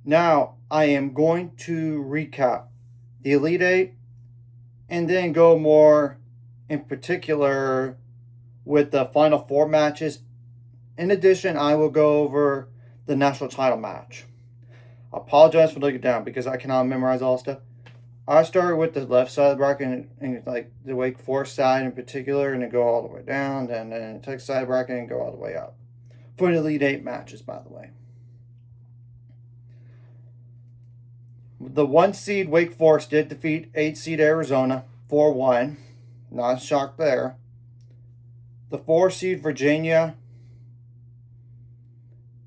Now, I am going to recap the Elite Eight and then go more in particular with the Final Four matches. In addition, I will go over the national title match. I apologize for looking down because I cannot memorize all stuff. I started with the left side of the bracket and like the Wake Forest side in particular, and then go all the way down, and then the Texas side of the bracket and go all the way up. For the Elite Eight matches, by the way. The 1 seed Wake Forest did defeat 8 seed Arizona 4-1. Not a shock there. The 4 seed Virginia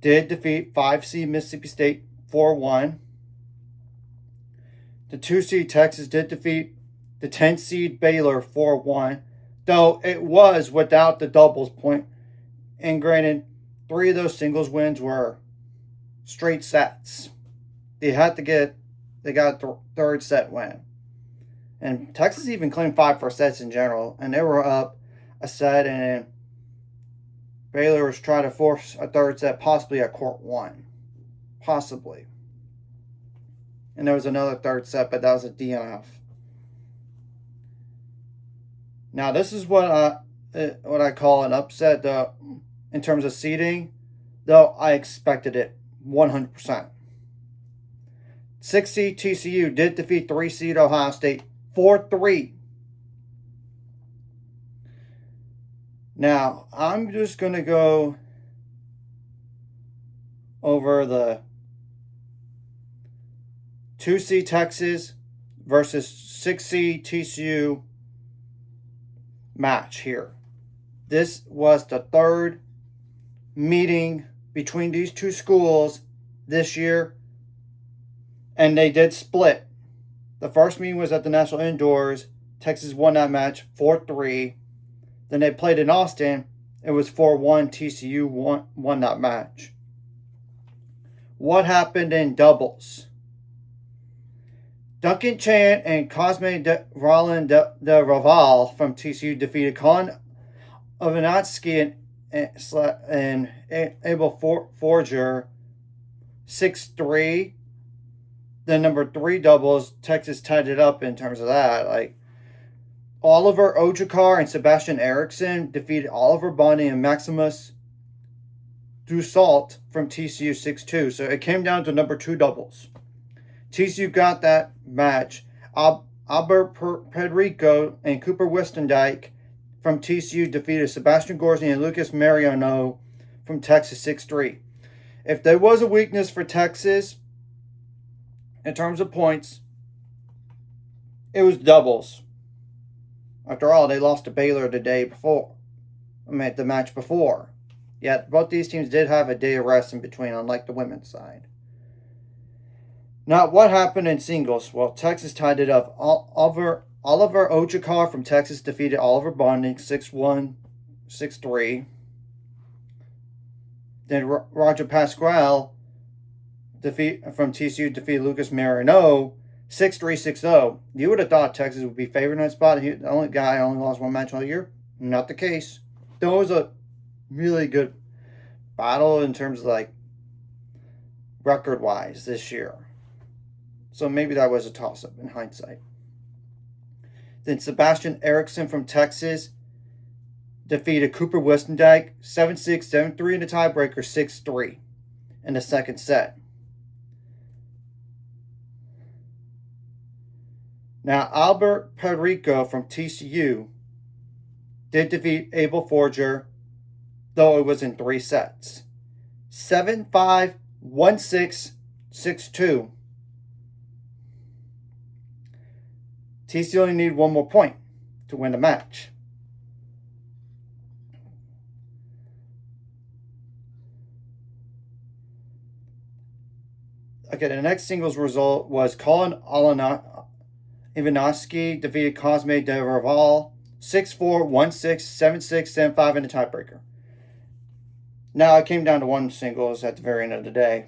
did defeat 5 seed Mississippi State 4-1. The 2 seed Texas did defeat the 10 seed Baylor 4-1, though it was without the doubles point. And granted, 3 of those singles wins were straight sets. They got a third set win. And Texas even claimed 5 first sets in general, and they were up a set, and Baylor was trying to force a third set, possibly at court 1. Possibly. And there was another third set, but that was a DNF. Now, this is what I call an upset in terms of seeding, though I expected it 100%. 6 seed TCU did defeat 3 seed Ohio State 4-3. Now, I'm just going to go over the 2 seed Texas versus 6 seed TCU match here. This was the third meeting between these two schools this year, and they did split. The first meeting was at the National Indoors. Texas won that match 4-3. Then they played in Austin. It was 4-1. TCU won that match. What happened in doubles? Duncan Chan and Cosme Roland de Raval from TCU defeated Colin Ovanatsky and Abel Forger 6-3. The number 3 doubles, Texas tied it up in terms of that. Like Oliver Ojakar and Sebastian Eriksson defeated Oliver Bonny and Maximus Dussault from TCU 6-2. So it came down to number 2 doubles. TCU got that match. Albert Pedrico and Cooper Wistendijk from TCU defeated Sebastian Gorsny and Lucas Mariano from Texas 6-3. If there was a weakness for Texas in terms of points, it was doubles. After all, they lost to Baylor the match before. Yet both these teams did have a day of rest in between, unlike the women's side. Now, what happened in singles? Well, Texas tied it up. Oliver Ojakar from Texas defeated Oliver Bonny 6-1, 6-3. Then Roger Pasquale from TCU defeated Lucas Marino 6-3, 6-0. You would have thought Texas would be favored in that spot. The only guy only lost 1 match all year. Not the case. Though it was a really good battle in terms of like record-wise this year. So maybe that was a toss-up in hindsight. Then Sebastian Eriksson from Texas defeated Cooper Wistendijk 7-6, 7-3 in the tiebreaker, 6-3 in the second set. Now, Albert Pedrico from TCU did defeat Abel Forger, though it was in 3 sets. 7-5, 1-6, 6-2. TCU only needed 1 more point to win the match. Okay, the next singles result was Colin Ivanovsky defeated Cosme de Raval 6-4, 1-6, 7-6, 7-5 in the tiebreaker. Now it came down to 1 singles at the very end of the day.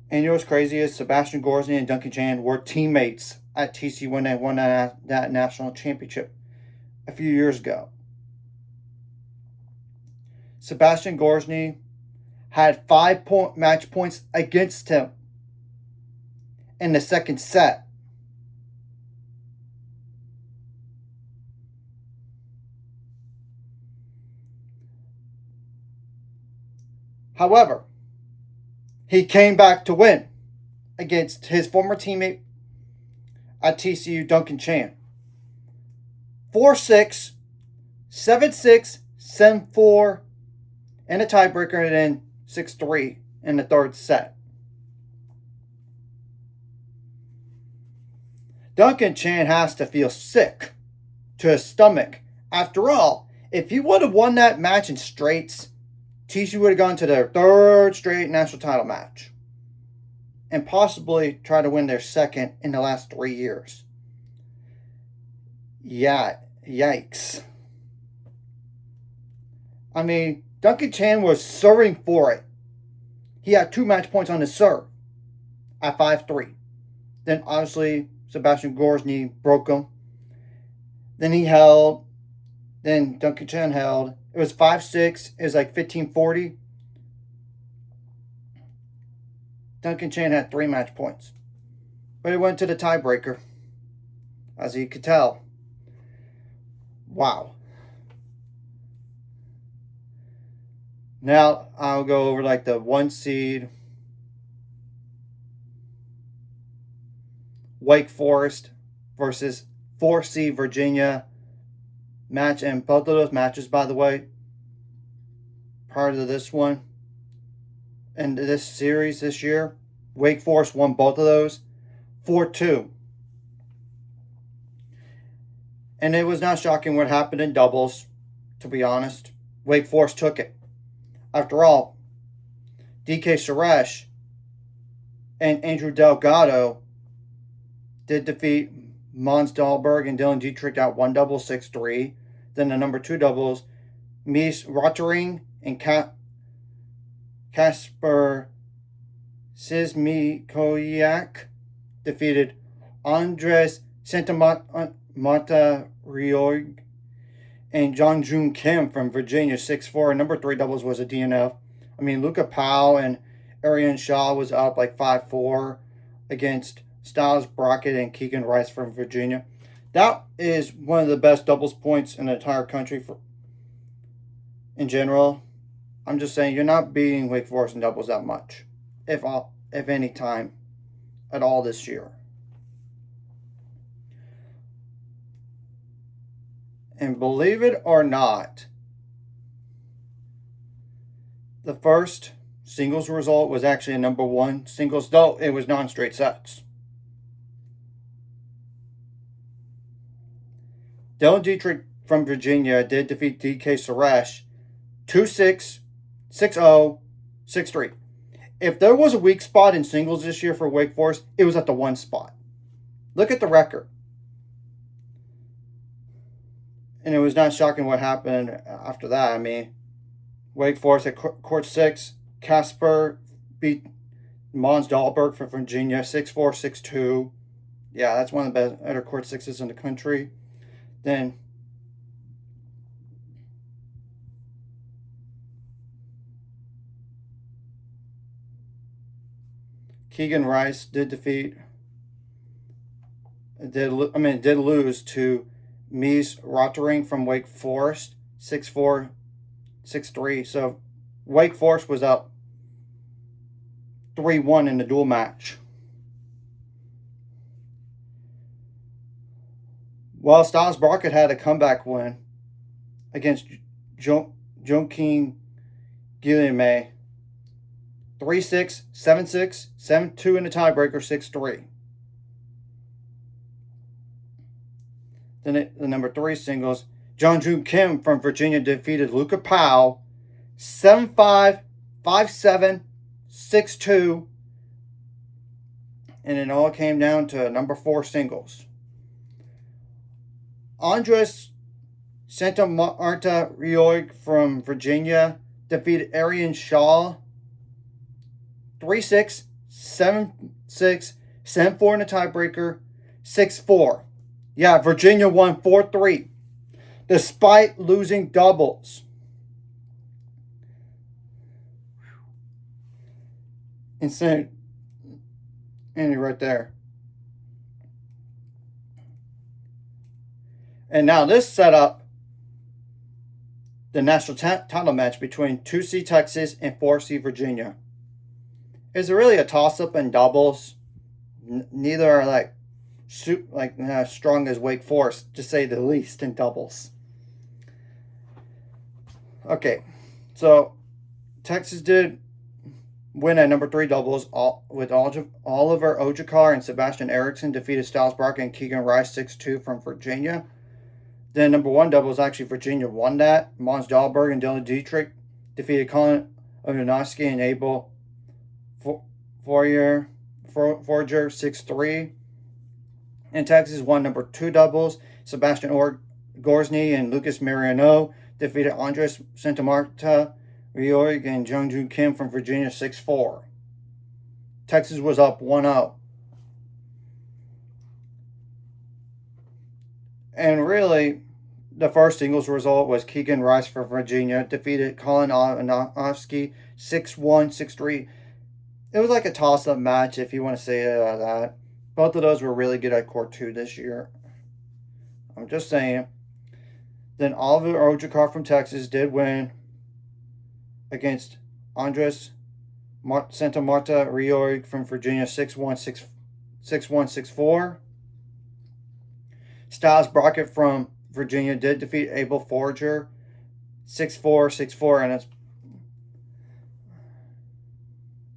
And you know what's crazy is Sebastian Gorsny and Duncan Chan were teammates at TCU when they won that national championship a few years ago. Sebastian Gorsny had 5 match points against him in the second set. However, he came back to win against his former teammate at TCU, Duncan Chan. 4-6, 7-6, 7-4, and a tiebreaker, and then 6-3 in the third set. Duncan Chan has to feel sick to his stomach. After all, if he would have won that match in straights, TCU would have gone to their third straight national title match and possibly try to win their second in the last 3 years. Yeah, yikes. I mean, Duncan Chan was serving for it. He had 2 match points on his serve at 5-3. Then, obviously, Sebastian Gorsny broke him. Then he held. Then Duncan Chan held. It was 5-6. It was like 15-40. Duncan Chan had 3 match points. But it went to the tiebreaker, as you could tell. Wow. Now I'll go over like the 1 seed Wake Forest versus 4 seed Virginia match. And both of those matches, by the way, prior to this one, and this series this year, Wake Forest won both of those 4-2. And it was not shocking what happened in doubles, to be honest. Wake Forest took it. After all, DK Suresh and Andrew Delgado did defeat Mons Dahlberg and Dylan Dietrich at 1 double 6-3. Then the number 2 doubles, Mies Rottering and Kasper Sismikoyak defeated Andres Santamata-Rioig and Jong-Joon Kim from Virginia 6-4. And number 3 doubles was a DNF. I mean, Luca Powell and Arian Shaw was up like 5-4 against Styles Brockett and Keegan Rice from Virginia. That is one of the best doubles points in the entire country in general. I'm just saying, you're not beating Wake Forest in doubles that much, if any time at all this year. And believe it or not, the first singles result was actually a number 1 singles, though it was non-straight sets. Dylan Dietrich from Virginia did defeat DK Suresh 2-6, 6-0, 6-3. If there was a weak spot in singles this year for Wake Forest, it was at the 1 spot. Look at the record. And it was not shocking what happened after that. I mean, Wake Forest at court 6. Kasper beat Mons Dahlberg from Virginia 6-4, 6-2. Yeah, that's one of the better court 6s in the country. Then Keegan Rice did lose to Mies Rottering from Wake Forest 6-4, 6-3. So Wake Forest was up 3-1 in the dual match. While Styles Brockett had a comeback win against Joaquin Guillemette 3-6, 7-6, 7-2 in the tiebreaker, 6-3. Then the number 3 singles, Jong-Joon Kim from Virginia defeated Luca Powell 7-5, 5-7, 6-2. And it all came down to number 4 singles. Andres Santamarta-Rioig from Virginia defeated Arian Shaw 3-6, 7-6, 7-4 in the tiebreaker, 6-4. Yeah, Virginia won 4-3, despite losing doubles. Insanity right there. And now this set up the national title match between 2C Texas and 4C Virginia. It's really a toss-up in doubles. Neither are like strong as Wake Forest, to say the least, in doubles. Okay, so Texas did win at number 3 doubles with Oliver Ojakar and Sebastian Erickson defeated Styles Brock and Keegan Rice 6-2 from Virginia. Then number 1 doubles, actually Virginia won that. Mons Dahlberg and Dylan Dietrich defeated Colin Odonoski and Abel Forger 6-3. And Texas won number 2 doubles. Sebastian Gorsny and Lucas Mariano defeated Andres Santamarta Riorig and Jungju Kim from Virginia 6-4. Texas was up 1-0. And really, the first singles result was Keegan Rice for Virginia defeated Colin Odonoski 6-1, 6-3. It was like a toss-up match, if you want to say it like that. Both of those were really good at Court 2 this year. I'm just saying. Then Oliver Ojakar from Texas did win against Andres Santamarta Riorig from Virginia 6-1, 6-4. Styles Brockett from Virginia did defeat Abel Forger 6-4, 6-4,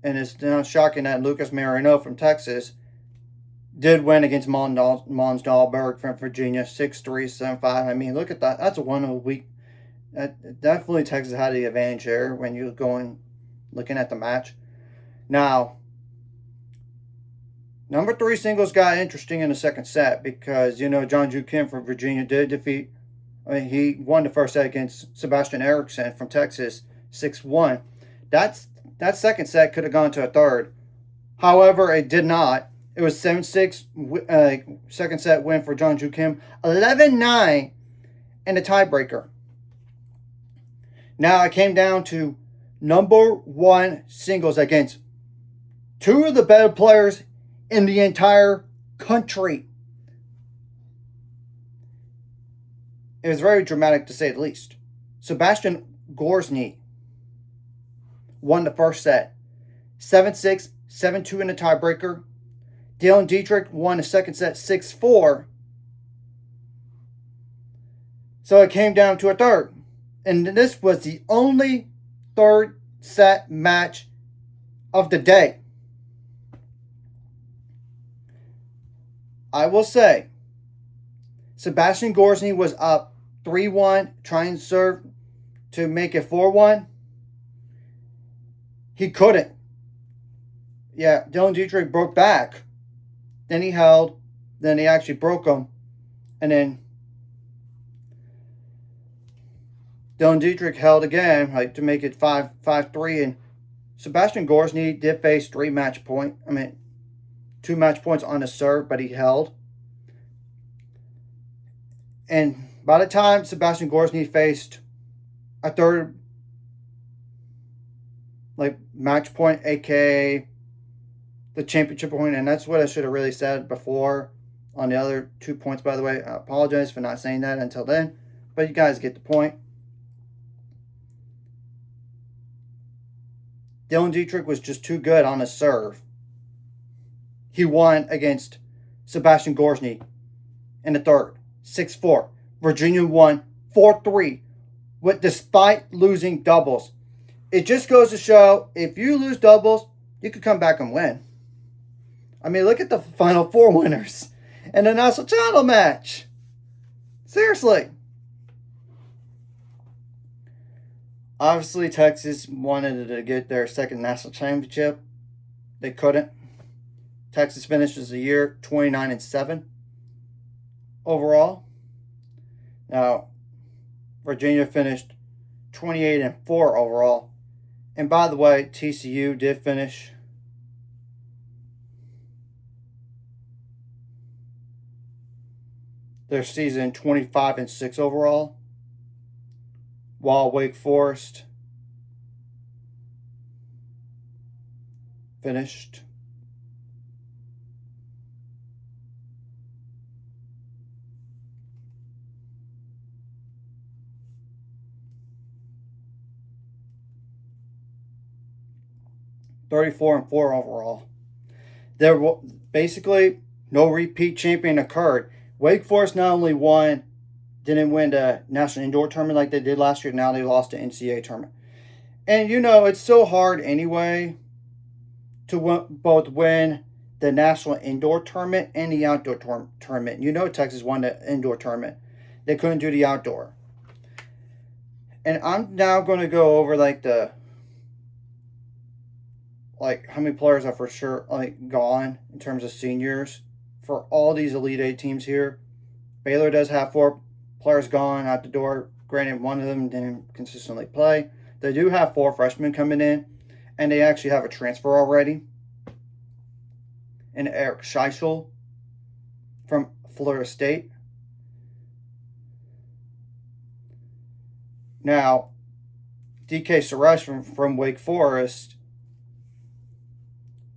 and it's not shocking that Lucas Marino from Texas did win against Mons Dahlberg from Virginia 6-3, 7-5. I mean, look at that. That's a 1 of the week. Definitely Texas had the advantage there when you're looking at the match. Now, number 3 singles got interesting in the second set because, John Ju Kim from Virginia did defeat. He won the first set against Sebastian Erickson from Texas 6-1. That second set could have gone to a third. However, it did not. It was 7-6, second set win for John Ju Kim. 11-9 and a tiebreaker. Now it came down to number 1 singles against 2 of the better players in the entire country. It was very dramatic, to say the least. Sebastian Gorsny won the first set 7-6, 7-2 in a tiebreaker. Dylan Dietrich won the second set 6-4. So it came down to a third. And this was the only third set match of the day. I will say, Sebastian Gorsny was up 3-1, trying to serve to make it 4-1. He couldn't. Yeah, Dylan Dietrich broke back. Then he held. Then he actually broke him. And then Dylan Dietrich held again, to make it 5-3. And Sebastian Gorsny did face 2 match points on the serve, but he held. And by the time Sebastian Gorsny faced a third match point, aka the championship point, and that's what I should have really said before on the other 2 points, by the way. I apologize for not saying that until then, but you guys get the point. Dylan Dietrich was just too good on his serve. He won against Sebastian Gorsny in the third, 6-4. Virginia won 4-3, despite losing doubles. It just goes to show, if you lose doubles, you could come back and win. I mean, look at the Final 4 winners in the national title match. Seriously. Obviously, Texas wanted to get their second national championship. They couldn't. Texas finishes the year 29-7 overall. Now, Virginia finished 28-4 overall. And by the way, TCU did finish their season 25-6 overall, while Wake Forest finished. (34-4) overall. There basically no repeat champion occurred. Wake Forest not only didn't win the National Indoor Tournament like they did last year. Now they lost the NCAA tournament. And it's so hard anyway to both win the National Indoor Tournament and the Outdoor Tournament. Texas won the Indoor Tournament. They couldn't do the Outdoor. And I'm now going to go over how many players are for sure gone in terms of seniors for all these Elite Eight teams here. Baylor does have 4 players gone out the door. Granted, one of them didn't consistently play. They do have 4 freshmen coming in, and they actually have a transfer already. And Eric Scheisel from Florida State. Now, DK Suresh from Wake Forest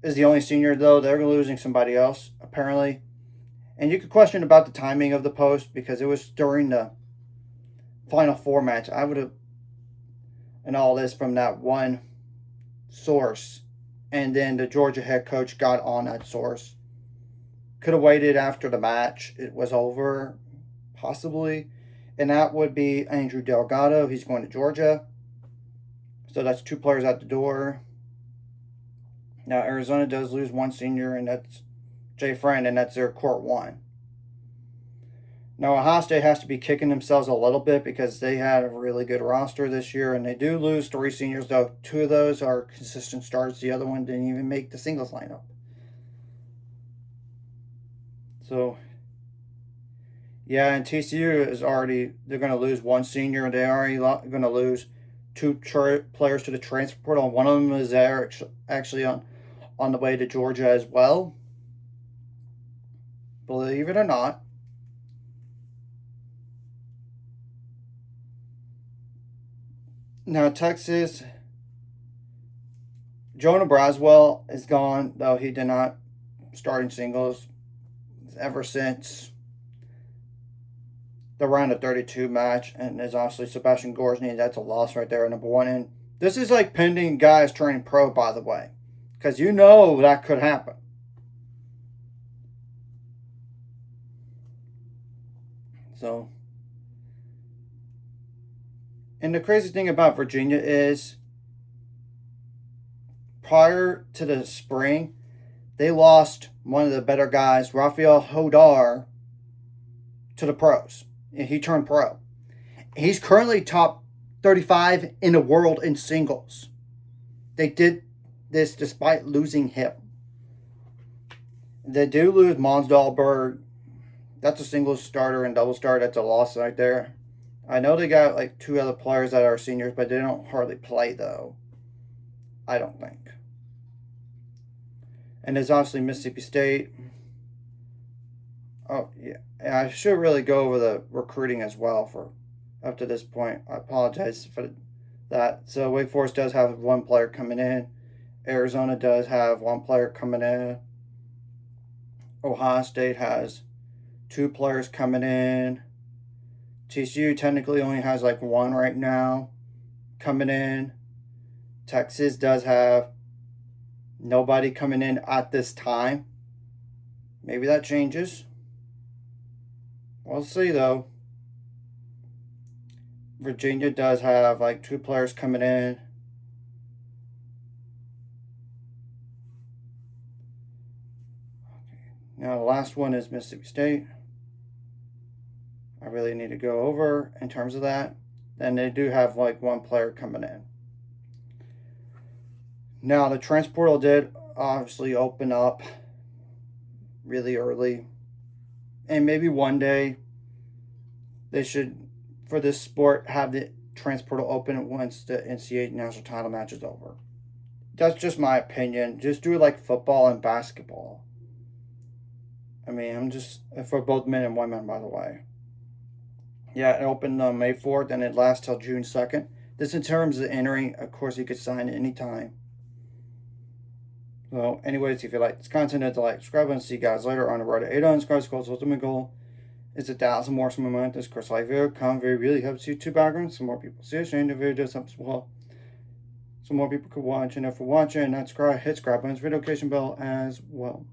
is the only senior, though. They're losing somebody else, apparently. And you could question about the timing of the post because it was during the Final Four match. I would have, and all this from that one source. And then the Georgia head coach got on that source. Could have waited after the match. It was over, possibly. And that would be Andrew Delgado. He's going to Georgia. So that's 2 players out the door. Now, Arizona does lose 1 senior, and that's Jay Friend, and that's their court 1. Now, Ohio State has to be kicking themselves a little bit because they had a really good roster this year, and they do lose 3 seniors, though 2 of those are consistent starts. The other one didn't even make the singles lineup. So, yeah, and TCU is they're going to lose 1 senior. They're already going to lose 2 players to the transfer portal. One of them is there actually on the way to Georgia as well. Believe it or not. Now, Texas, Jonah Braswell is gone, though he did not start in singles ever since the round of 32 match. And there's obviously Sebastian Gorzny. That's a loss right there, number 1. And this is pending guys turning pro, by the way, because that could happen. So, and the crazy thing about Virginia is prior to the spring, they lost one of the better guys, Rafael Hodar, to the pros. And he turned pro. He's currently top 35 in the world in singles. They did this despite losing him. They do lose Mons Dahlberg. That's a singles starter and double starter. That's a loss right there. I know they got 2 other players that are seniors, but they don't hardly play, though. I don't think. And there's obviously Mississippi State. Oh, yeah. I should really go over the recruiting as well for up to this point. I apologize for that. So Wake Forest does have 1 player coming in. Arizona does have 1 player coming in. Ohio State has 2 players coming in. TCU technically only has 1 right now coming in. Texas does have nobody coming in at this time. Maybe that changes. We'll see, though. Virginia does have 2 players coming in. Now the last one is Mississippi State. I really need to go over in terms of that. Then they do have 1 player coming in. Now the transfer portal did obviously open up really early. And maybe one day they should, for this sport, have the transfer portal open once the NCAA national title match is over. That's just my opinion. Just do it like football and basketball. I mean, I'm just, for both men and women, by the way. Yeah, it opened May 4th and it lasts till June 2nd. This in terms of entering, of course, you could sign at any time. So, anyways, if you like this content, hit the like, subscribe, and see you guys later on the road to 800 subscribers. Ultimate goal is 1,000 more from a month. This course, like video, comment really helps YouTube background. Some more people see us, and the video does help as well. So more people could watch, and if you're watching, hit subscribe button, notification bell as well.